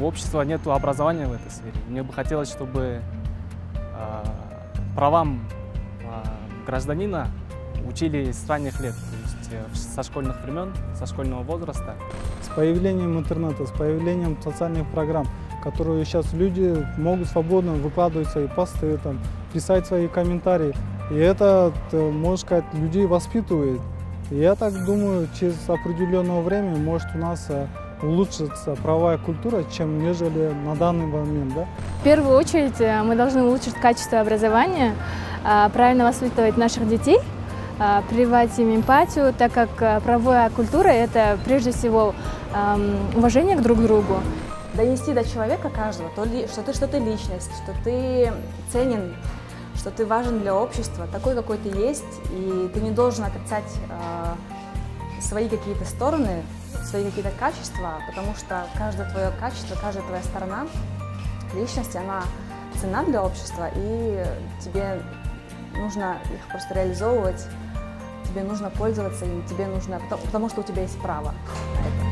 общества нет образования в этой сфере. Мне бы хотелось, чтобы правам гражданина учили с ранних лет, то есть со школьных времен, со школьного возраста. С появлением интернета, с появлением социальных программ, которые сейчас люди могут свободно выкладывать свои посты, там, писать свои комментарии. И это, можно сказать, людей воспитывает. И я так думаю, через определенное время может у нас улучшится правовая культура, чем нежели на данный момент. Да? В первую очередь мы должны улучшить качество образования, правильно воспитывать наших детей, прививать им эмпатию, так как правовая культура – это прежде всего уважение друг к другу. Донести до человека каждого, что ты личность, что ты ценен, что ты важен для общества, такой, какой ты есть, и ты не должен отрицать свои какие-то стороны, свои какие-то качества, потому что каждое твое качество, каждая твоя сторона личности, она ценна для общества, и тебе нужно их просто реализовывать, тебе нужно пользоваться им, тебе нужно, потому что у тебя есть право на это.